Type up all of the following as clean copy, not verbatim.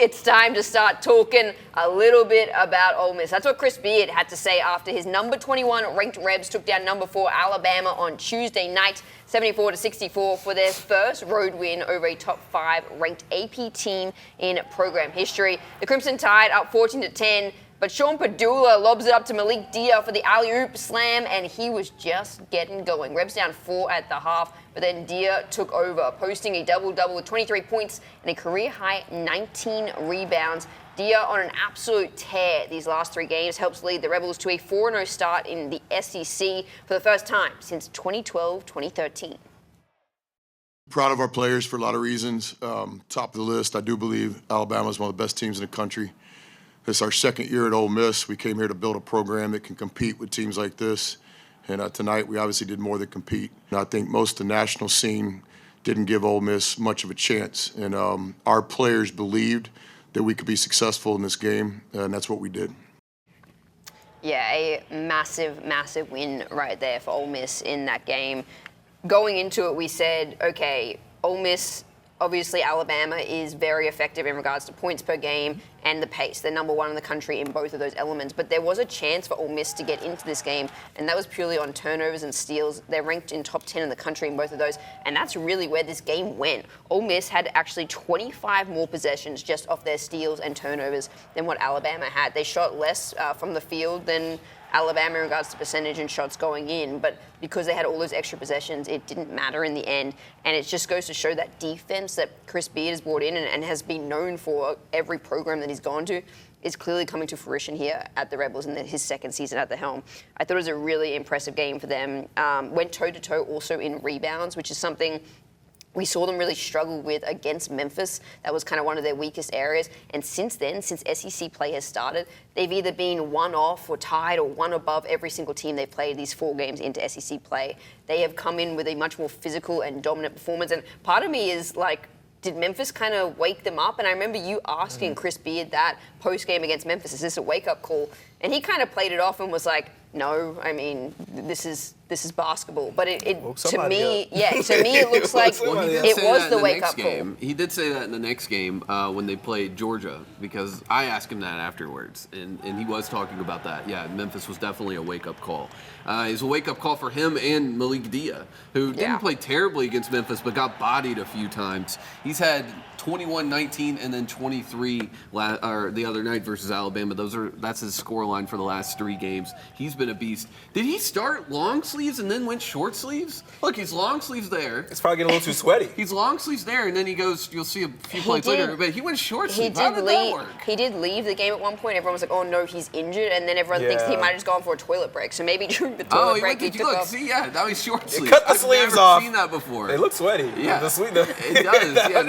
it's time to start talking a little bit about Ole Miss. That's what Chris Beard had to say after his number 21 ranked Rebs took down number 4 Alabama on Tuesday night, 74-64 for their first road win over a top 5 ranked AP team in program history. The Crimson Tide up 14-10. But Sean Padula lobs it up to Malik Dia for the alley-oop slam, and he was just getting going. Rebs down 4 at the half, but then Dia took over, posting a double-double with 23 points and a career-high 19 rebounds. Dia on an absolute tear these last 3 games helps lead the Rebels to a 4-0 start in the SEC for the first time since 2012-2013. Proud of our players for a lot of reasons. Top of the list, I do believe Alabama is one of the best teams in the country. It's our second year at Ole Miss. We came here to build a program that can compete with teams like this. And tonight, we obviously did more than compete. And I think most of the national scene didn't give Ole Miss much of a chance. And our players believed that we could be successful in this game, and that's what we did. Yeah, a massive, massive win right there for Ole Miss in that game. Going into it, we said, okay, Ole Miss, obviously Alabama is very effective in regards to points per game and the pace. They're number 1 in the country in both of those elements. But there was a chance for Ole Miss to get into this game, and that was purely on turnovers and steals. They're ranked in top 10 in the country in both of those, and that's really where this game went. Ole Miss had actually 25 more possessions just off their steals and turnovers than what Alabama had. They shot less from the field than Alabama in regards to percentage and shots going in, but because they had all those extra possessions, it didn't matter in the end. And it just goes to show that defense that Chris Beard has brought in and has been known for every program that he's gone to is clearly coming to fruition here at the Rebels in his second season at the helm. I thought it was a really impressive game for them. Went toe-to-toe also in rebounds, which is something we saw them really struggle with against Memphis. That was kind of one of their weakest areas. And since then, since SEC play has started, they've either been one off or tied or one above every single team they've played these 4 games into SEC play. They have come in with a much more physical and dominant performance. And part of me is like, did Memphis kind of wake them up? And I remember you asking Chris Beard that post-game against Memphis, is this a wake-up call? And he kind of played it off and was like, no, I mean, this is basketball. But to me, it looks like it was the wake-up call. He did say that in the next game when they played Georgia, because I asked him that afterwards, and he was talking about that. Yeah, Memphis was definitely a wake-up call. It was a wake-up call for him and Malik Dia, who didn't play terribly against Memphis, but got bodied a few times. He's had 21-19 and then 23 the other night versus Alabama. That's his scoreline for the last 3 games. He's been a beast. Did he start long sleeves and then went short sleeves? Look, he's long sleeves there. It's probably getting a little too sweaty. He's long sleeves there, and then he goes, you'll see a few plays later, but he went short sleeves. How did that work? He did leave the game at one point. Everyone was like, oh no, he's injured, and then everyone thinks he might have just gone for a toilet break. So maybe during the toilet break he took off. See, now he's short sleeves. Cut the sleeves off. I've never seen that before. They look sweaty. Yeah. It does. Yeah,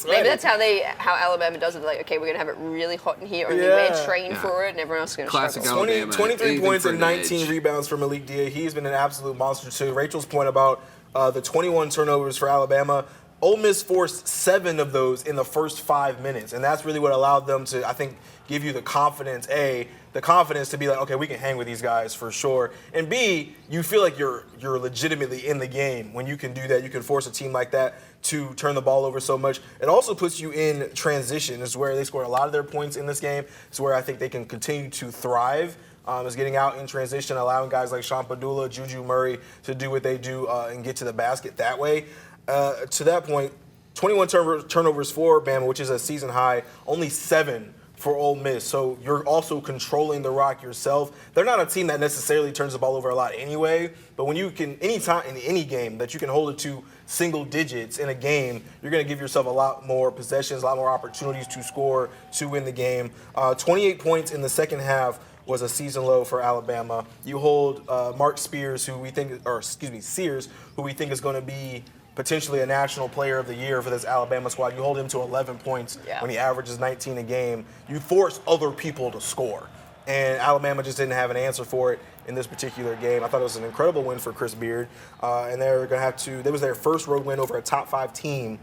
maybe that's how Alabama does it. Like, okay, we're going to have it really hot in here, only we're trained for it, and everyone else is going to struggle. Alabama. 23 points and 19 rebounds for Malik Dia. He's been an absolute monster, too. Rachel's point about the 21 turnovers for Alabama, Ole Miss forced 7 of those in the first 5 minutes, and that's really what allowed them to, I think, give you the confidence, the confidence to be like, okay, we can hang with these guys for sure. And B, you feel like you're legitimately in the game when you can do that. You can force a team like that to turn the ball over so much. It also puts you in transition. It's where they scored a lot of their points in this game. It's where I think they can continue to thrive. Is getting out in transition, allowing guys like Sean Padula, Juju Murray to do what they do and get to the basket that way. To that point, 21 turnovers for Bama, which is a season high, only 7 for Ole Miss. So you're also controlling the rock yourself. They're not a team that necessarily turns the ball over a lot anyway, but when you can, anytime in any game that you can hold it to single digits in a game, you're going to give yourself a lot more possessions, a lot more opportunities to score to win the game. 28 points in the second half was a season low for Alabama. You hold Mark Sears, who we think is going to be potentially a national player of the year for this Alabama squad. You hold him to 11 points when he averages 19 a game. You force other people to score. And Alabama just didn't have an answer for it in this particular game. I thought it was an incredible win for Chris Beard. And they're going to have to – that was their first road win over a top-5 team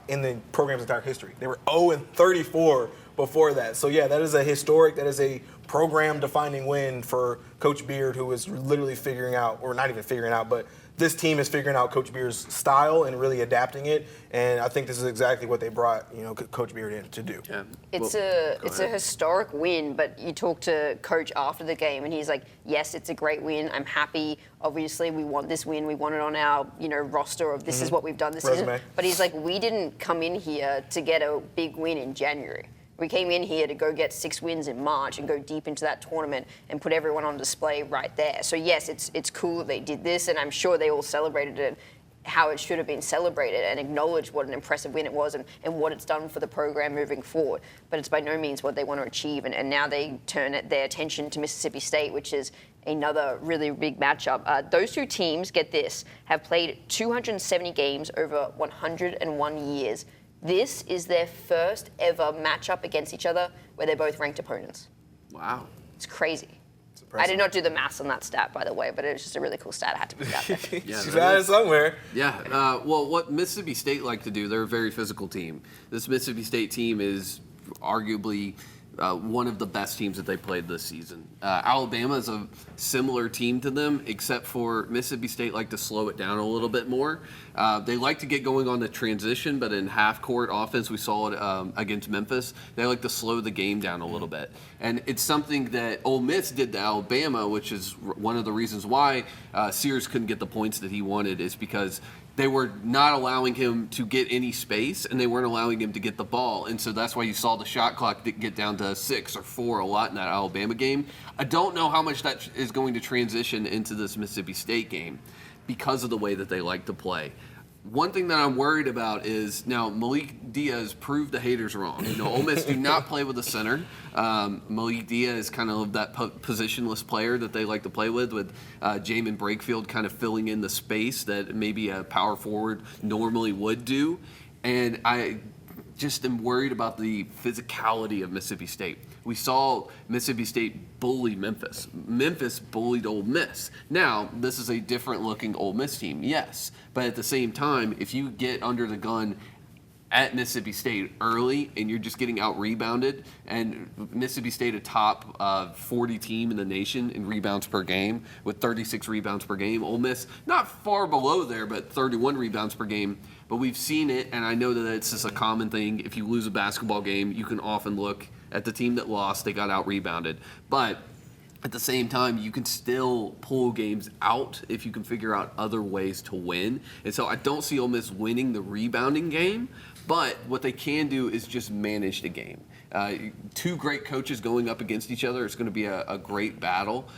in the program's entire history. They were 0-34 before that. So, yeah, that is a program-defining win for Coach Beard, who was literally figuring out – or not even figuring out, but this team is figuring out Coach Beer's style and really adapting it, and I think this is exactly what they brought Coach Beer in to do. Yeah. It's a historic win, but you talk to Coach after the game, and he's like, "Yes, it's a great win. I'm happy. Obviously, we want this win. We want it on our roster of this is what we've done this season." But he's like, "We didn't come in here to get a big win in January. We came in here to go get 6 wins in March and go deep into that tournament and put everyone on display right there." So yes, it's cool that they did this, and I'm sure they all celebrated it how it should have been celebrated and acknowledged what an impressive win it was and what it's done for the program moving forward. But it's by no means what they want to achieve, and now they turn their attention to Mississippi State, which is another really big matchup. Those two teams, get this, have played 270 games over 101 years. This is their first ever matchup against each other where they're both ranked opponents. Wow. It's crazy. I did not do the maths on that stat, by the way, but it was just a really cool stat. I had to put it out there. Yeah, she's got it somewhere. Yeah. Well, what Mississippi State like to do, they're a very physical team. This Mississippi State team is arguably one of the best teams that they played this season. Alabama is a similar team to them, except for Mississippi State like to slow it down a little bit more. They like to get going on the transition, but in half-court offense, we saw it against Memphis. They like to slow the game down a little bit. And it's something that Ole Miss did to Alabama, which is one of the reasons why Sears couldn't get the points that he wanted, is because they were not allowing him to get any space, and they weren't allowing him to get the ball. And so that's why you saw the shot clock get down to 6 or 4 a lot in that Alabama game. I don't know how much that is going to transition into this Mississippi State game because of the way that they like to play. One thing that I'm worried about is, now Malik Diaz proved the haters wrong. Ole Miss do not play with a center. Malik Diaz is kind of that positionless player that they like to play with Jamin Brakefield kind of filling in the space that maybe a power forward normally would do. And I just am worried about the physicality of Mississippi State. We saw Mississippi State bully Memphis. Memphis bullied Ole Miss. Now, this is a different looking Ole Miss team, yes. But at the same time, if you get under the gun at Mississippi State early and you're just getting out rebounded, and Mississippi State a top 40 team in the nation in rebounds per game with 36 rebounds per game. Ole Miss not far below there, but 31 rebounds per game. But we've seen it, and I know that it's just a common thing. If you lose a basketball game, you can often look at the team that lost. They got out rebounded. But at the same time, you can still pull games out if you can figure out other ways to win. And so I don't see Ole Miss winning the rebounding game, but what they can do is just manage the game. Two great coaches going up against each other. It's going to be a great battle.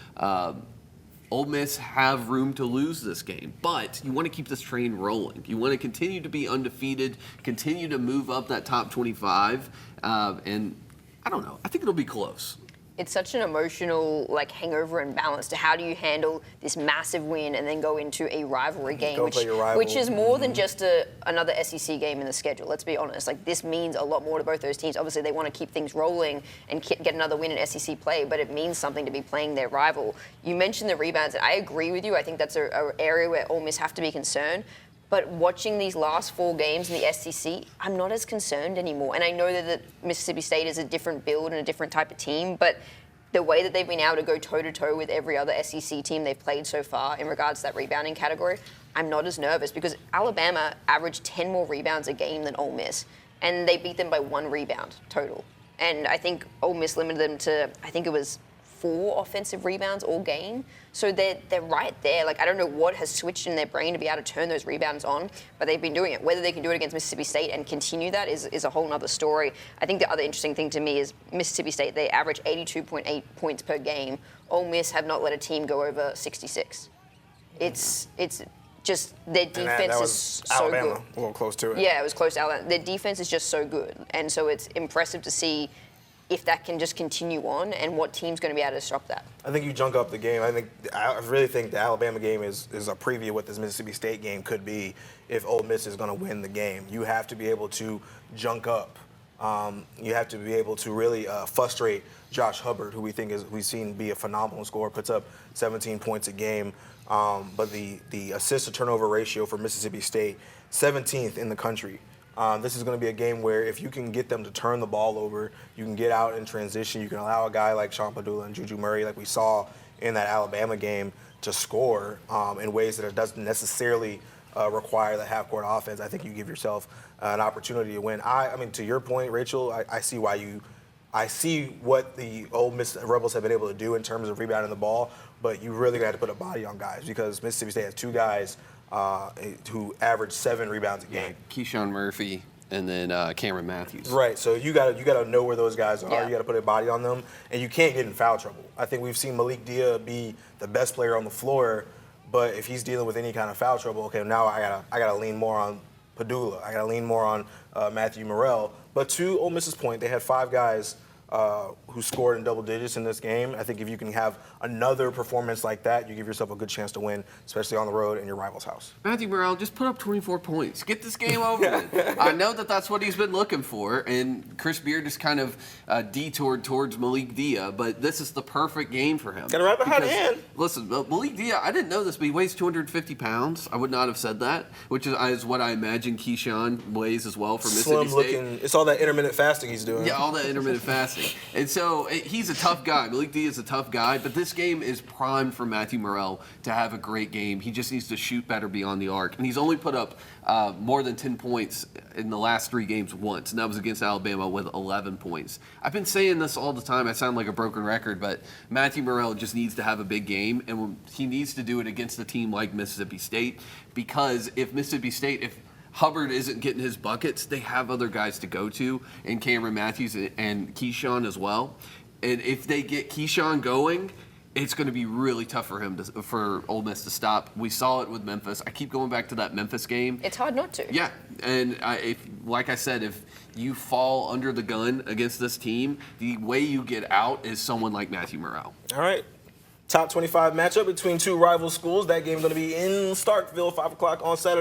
Ole Miss have room to lose this game, but you want to keep this train rolling. You want to continue to be undefeated, continue to move up that top 25, and I don't know. I think it'll be close. It's such an emotional hangover and balance to how do you handle this massive win and then go into a rivalry game, which is more than just another SEC game in the schedule. Let's be honest. This means a lot more to both those teams. Obviously, they want to keep things rolling and get another win in SEC play, but it means something to be playing their rival. You mentioned the rebounds, and I agree with you. I think that's an area where Ole Miss have to be concerned. But watching these last 4 games in the SEC, I'm not as concerned anymore. And I know that Mississippi State is a different build and a different type of team, but the way that they've been able to go toe-to-toe with every other SEC team they've played so far in regards to that rebounding category, I'm not as nervous because Alabama averaged 10 more rebounds a game than Ole Miss, and they beat them by 1 rebound total. And I think Ole Miss limited them to, I think it was 4 offensive rebounds all game. So they're right there. I don't know what has switched in their brain to be able to turn those rebounds on, but they've been doing it. Whether they can do it against Mississippi State and continue that is a whole other story. I think the other interesting thing to me is Mississippi State, they average 82.8 points per game. Ole Miss have not let a team go over 66. It's just their defense is so Alabama, good. A little close to it. Yeah, it was close to Alabama. Their defense is just so good. And so it's impressive to see if that can just continue on and what team's going to be able to disrupt that. I think you junk up the game. I really think the Alabama game is a preview of what this Mississippi State game could be if Ole Miss is going to win the game. You have to be able to junk up. You have to be able to really frustrate Josh Hubbard, who we've seen be a phenomenal scorer, puts up 17 points a game. But the assist to turnover ratio for Mississippi State, 17th in the country. This is going to be a game where if you can get them to turn the ball over, you can get out in transition, you can allow a guy like Sean Padula and Juju Murray, like we saw in that Alabama game, to score in ways that it doesn't necessarily require the half-court offense, I think you give yourself an opportunity to win. I mean, to your point, Rachel, I see why you. I see what the Ole Miss Rebels have been able to do in terms of rebounding the ball, but you really got to put a body on guys because Mississippi State has two guys who average 7 rebounds a game. Keyshawn Murphy and then Cameron Matthews. Right, so you gotta know where those guys are. Yeah. You got to put a body on them, and you can't get in foul trouble. I think we've seen Malik Dia be the best player on the floor, but if he's dealing with any kind of foul trouble, okay, now I gotta lean more on Padula. I gotta lean more on Matthew Morrell. But to Ole Miss's point, they had 5 guys who scored in double digits in this game. I think if you can have another performance like that, you give yourself a good chance to win, especially on the road in your rival's house. Matthew Morrell, just put up 24 points. Get this game over with. I know that that's what he's been looking for, and Chris Beard just kind of detoured towards Malik Dia, but this is the perfect game for him. Got it right behind the hand. Listen, Malik Dia, I didn't know this, but he weighs 250 pounds. I would not have said that, which is what I imagine Keyshawn weighs as well for Mississippi Slim State. looking. It's all that intermittent fasting he's doing. Yeah, all that intermittent fasting. And so he's a tough guy. Malik Dia is a tough guy, but this game is primed for Matthew Morrell to have a great game. He just needs to shoot better beyond the arc. And he's only put up more than 10 points in the last 3 games once, and that was against Alabama with 11 points. I've been saying this all the time. I sound like a broken record, but Matthew Morrell just needs to have a big game, and he needs to do it against a team like Mississippi State, because if Hubbard isn't getting his buckets, they have other guys to go to, and Cameron Matthews and Keyshawn as well. And if they get Keyshawn going, it's going to be really tough for Ole Miss to stop. We saw it with Memphis. I keep going back to that Memphis game. It's hard not to. Yeah, and like I said, if you fall under the gun against this team, the way you get out is someone like Matthew Morrell. All right. Top 25 matchup between two rival schools. That game's going to be in Starkville, 5 o'clock on Saturday.